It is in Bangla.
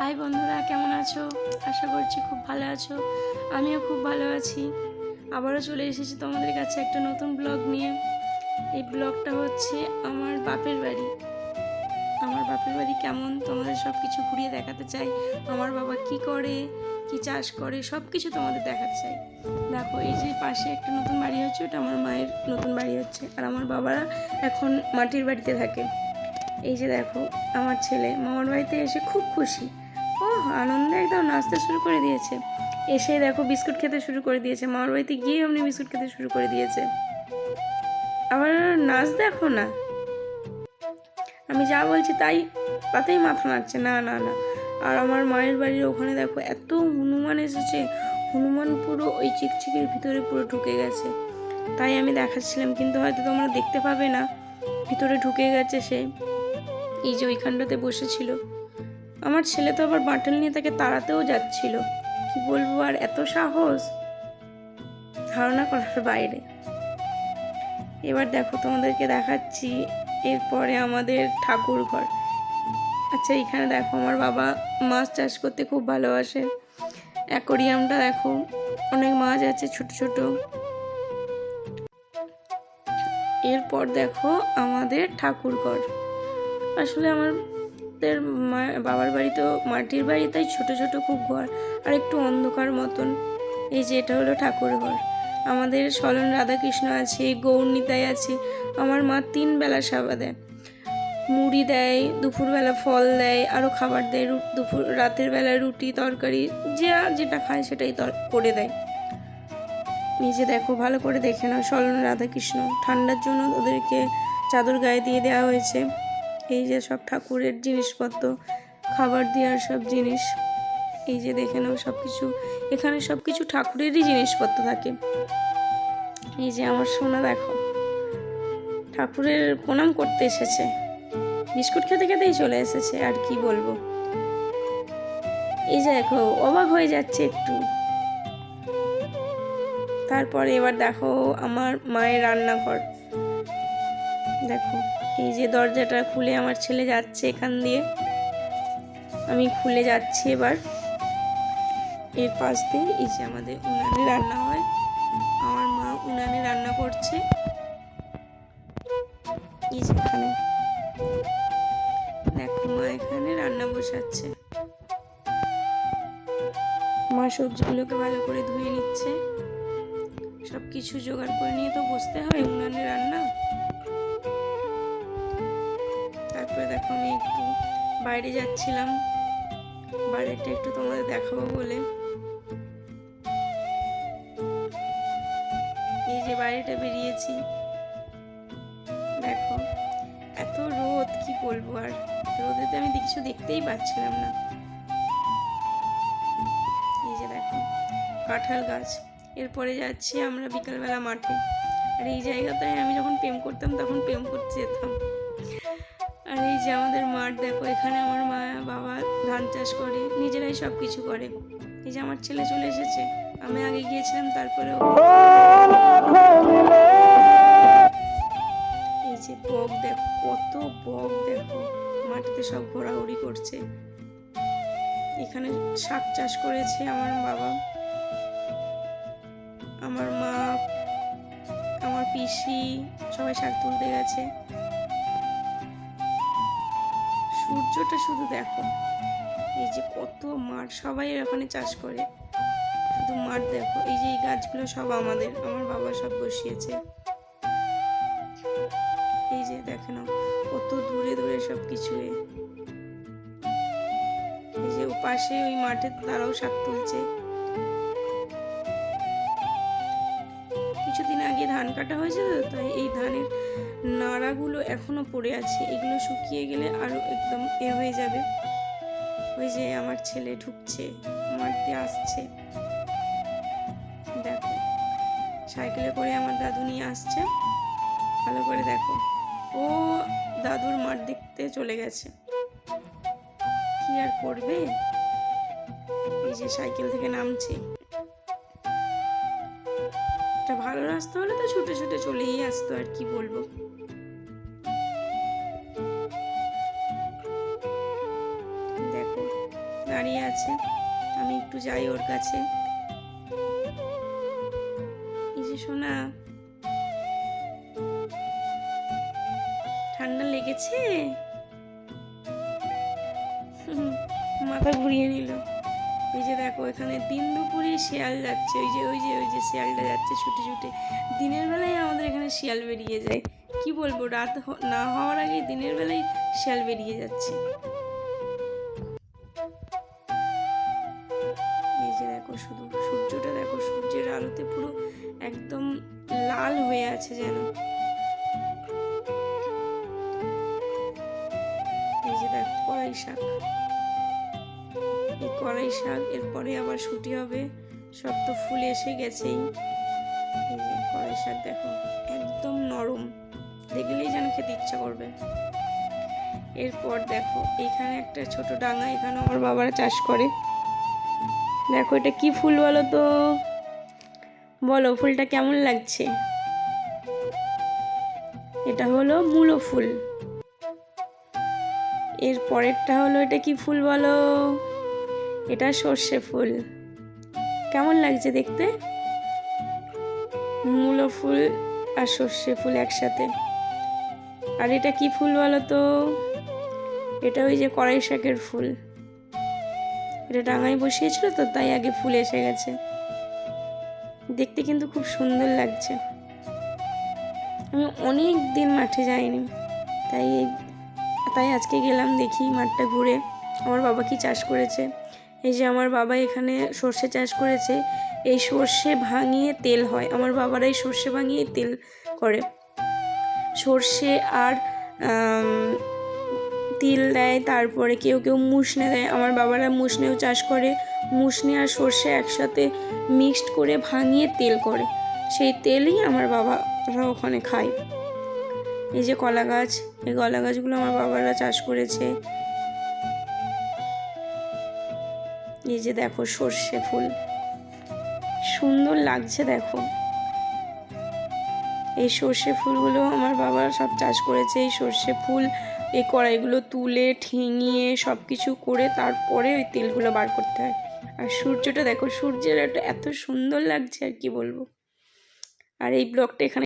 হাই বন্ধুরা, কেমন আছো? আশা করছি খুব ভালো আছো। আমিও খুব ভালো আছি। আবারও চলে এসেছি তোমাদের কাছে একটা নতুন ব্লগ নিয়ে। এই ব্লগটা হচ্ছে আমার বাপের বাড়ি। আমার বাপের বাড়ি কেমন তোমাদের সব কিছু ঘুরিয়ে দেখাতে চাই। আমার বাবা কি করে, কি চাষ করে, সব কিছু তোমাদের দেখাতে চাই। দেখো, এই যে পাশে একটা নতুন বাড়ি হচ্ছে, ওটা আমার মায়ের নতুন বাড়ি হচ্ছে। আর আমার বাবারা এখন মাটির বাড়িতে থাকে। এই যে দেখো, আমার ছেলে মামার বাড়িতে এসে খুব খুশি। ও আনন্দে একদম নাচতে শুরু করে দিয়েছে। এসে দেখো বিস্কুট খেতে শুরু করে দিয়েছে। মামার বাড়িতে গিয়ে অমনি বিস্কুট খেতে শুরু করে দিয়েছে। আবার নাচ দেখো না, আমি যা বলছি তাতেই মাথা নাড়ছে, না না না। আর আমার মায়ের বাড়ির ওখানে দেখো এত হনুমান এসেছে। হনুমান পুরো ওই চিকচিকের ভিতরে পুরো ঢুকে গেছে। তাই আমি দেখাচ্ছিলাম, কিন্তু হয়তো তোমরা দেখতে পাবে না। ভিতরে ঢুকে গেছে সে। এই যে ওইখানটাতে বসেছিল। আমার ছেলে তো আবার বাঁটল নিয়ে তাকে তাড়াতেও যাচ্ছিল। কি বলবো, আর এত সাহস ধারণা করার বাইরে। এবার দেখো, তোমাদেরকে দেখাচ্ছি এরপরে আমাদের ঠাকুর ঘর। আচ্ছা, এখানে দেখো আমার বাবা মাছ চাষ করতে খুব ভালোবাসে। অ্যাকোরিয়ামটা দেখো, অনেক মাছ আছে ছোট ছোট। এরপর দেখো আমাদের ঠাকুর ঘর। আসলে আমাদের বাবার বাড়ি তো মাটির বাড়ি, তাই ছোট ছোট খুব ঘর আর একটু অন্ধকার মতন। এই যে এটা হলো ঠাকুর ঘর। আমাদের স্বয়ং রাধাকৃষ্ণ আছে, গৌরনিতাই আছে। আমার মা 3 বেলা সেবা দেয়, মুড়ি দেয়, দুপুরবেলা ফল দেয়, আরও খাবার দেয়। রাতের বেলায় রুটি তরকারি, যে যেটা খায় সেটাই করে দেয়। নিজে দেখো, ভালো করে দেখে নাও। স্বয়ং রাধাকৃষ্ণ, ঠান্ডার জন্য ওদেরকে চাদর গায়ে দিয়ে দেওয়া হয়েছে। এই যে সব ঠাকুরের জিনিসপত্র, খাবার দেওয়ার সব জিনিস, এই যে দেখে নাও সব কিছু। এখানে সব কিছু ঠাকুরেরই জিনিসপত্র থাকে। এই যে আমার সোনা দেখো, ঠাকুরের প্রণাম করতে এসেছে। বিস্কুট খেতে খেতেই চলে এসেছে, আর কি বলবো। এই যে দেখো, অবাক হয়ে যাচ্ছে একটু। তারপরে এবার দেখো আমার মায়ের রান্নাঘর। দেখো, এই যে দরজাটা খুলে আমার ছেলে যাচ্ছে এখান দিয়ে, আমি খুলে যাচ্ছি এবার। এর পাশ দিয়ে এই যে আমাদের উনানে রান্না হয়। আমার মা উনানে রান্না করছে। এই যে এখানে দেখো, মা এখানে রান্না বসাচ্ছে। মা সবজিগুলোকে ভালো করে ধুয়ে নিচ্ছে। সব কিছু জোগাড় করে নিয়ে তো বসতে হয় উনানে রান্না। তারপরে দেখো, আমি একটু বাইরে যাচ্ছিলাম, বাইরেটা একটু তোমাদের দেখাবো বলে। এই যে বাইরেটা বেরিয়েছি, দেখো এত রোদ, কি বলবো। আর রোদেতে আমি কিছু দেখতেই পাচ্ছিলাম না। এই যে দেখো কাঁঠাল গাছ। এরপরে যাচ্ছি আমরা বিকালবেলা মাঠে। আর এই জায়গাটায় আমি যখন প্রেম করতাম তখন প্রেম করতে যেতাম। আর এই যে আমাদের মাঠ দেখো, এখানে আমার মা বাবা ধান চাষ করে, নিজেরাই সব কিছু করে। এই যে আমার ছেলে চলে এসেছে, আমি আগে গিয়েছিলাম, তারপরে এই যে বক দেখো, কত বক দেখো, মাটিতে সব ঘোরাঘুরি করছে। এখানে শাক চাষ করেছে আমার বাবা, আমার মা, আমার পিসি, সবাই শাক তুলতে গেছে। সূর্যটা শুধু দেখো, এই যে কত মাঠ, সবাই ওখানে চাষ করে, শুধু মাঠ দেখো। এই যে এই গাছগুলো সব আমাদের, আমার বাবা সব বসিয়েছে। এই যে দেখে নাও কত দূরে দূরে সব কিছু। এই যে পাশে ওই মাঠে তারাও শাক তুলছে। কিছুদিন আগে ধান কাটা হয়েছে তো, তাই এই ধানের নাড়াগুলো এখনো পড়ে আছে। এগুলো শুকিয়ে গেলে আরো একদম হয়ে যাবে। ওই যে আমার ছেলে ঢুকছে, মাঠ দিয়ে আসছে, দেখো সাইকেলে করে আমার দাদু নিয়ে আসছে। ভালো করে দেখো, ও দাদুর মাঠ দেখতে চলে গেছে, কি আর করবে। এই যে সাইকেল থেকে নামছে। একটা ভালো রাস্তা হলে তো ছুটে ছুটে চলেই আসতো, আর কি বলবো। দেখো দাঁড়িয়ে আছে, আমি একটু যাই ওর কাছে। এই যে সোনা, ঠান্ডা লেগেছে? মাথা ঘুরিয়ে নিল। এই যে দেখো এখানে দিন দুপুরে শিয়াল যাচ্ছে, ওই যে শিয়ালটা যাচ্ছে ছুটে ছুটে। দিনের বেলায় আমাদের এখানে শিয়াল বেরিয়ে যায়, কি বলবো, রাত না হওয়ার আগেই দিনের বেলায় শিয়াল বেরিয়ে যাচ্ছে। এই যে দেখো শুধু সূর্যটা দেখো, সূর্যের আলোতে পুরো একদম লাল হয়ে আছে যেন। এই যে দেখো কড়াই শাক, এই কড়াই শাক এরপরে আবার শুটি হবে, সব তো ফুল এসে গেছেই। এই যে কড়াই শাক দেখো একদম নরম, দেখলেই যেন খেতে ইচ্ছা করবে। এরপর দেখো এখানে একটা ছোট ডাঙা, এখানে আমার বাবারা চাষ করে। দেখো এটা কি ফুল বলো তো, বলো ফুলটা কেমন লাগছে? এটা হলো মূলো ফুল। এর পরেরটা হলো, এটা কি ফুল বলো? এটা সর্ষে ফুল। কেমন লাগছে দেখতে? মূলো ফুল আর সর্ষে ফুল একসাথে। আর এটা কি ফুল বলো তো? এটা ওই যে কড়াই শাকের ফুল। এটা ডাঙায় বসিয়েছিল তো, তাই আগে ফুল এসে গেছে। দেখতে কিন্তু খুব সুন্দর লাগছে। আমি অনেক দিন মাঠে যাইনি, তাই আজকে গেলাম দেখি মাঠটা ঘুরে আমার বাবা কি চাষ করেছে। এই যে আমার বাবা এখানে সর্ষে চাষ করেছে। এই সর্ষে ভাঙিয়ে তেল হয়, আমার বাবারাই সর্ষে ভাঙিয়ে তেল করে। সর্ষে আর তিল দেয়, তারপরে কেউ কেউ মুসনে দেয়। আমার বাবারা মুসনেও চাষ করে। মুসনে আর সর্ষে একসাথে মিক্সড করে ভাঙিয়ে তেল করে, সেই তেলই আমার বাবারা ওখানে খায়। এই যে কলা গাছ, এই কলা গাছগুলো আমার বাবারা চাষ করেছে। এই যে দেখো সর্ষে ফুল, সুন্দর লাগছে দেখো। এই সর্ষে ফুলগুলো আমার বাবা সব চাষ করেছে। এই সর্ষে ফুল এই কড়াইগুলো তুলে ঠেঙিয়ে সব কিছু করে তারপরে ওই তেলগুলো বার করতে হয়। আর সূর্যটা দেখো, সূর্যের এত সুন্দর লাগছে আর কি বলবো। আর এই ব্লগটা এখানে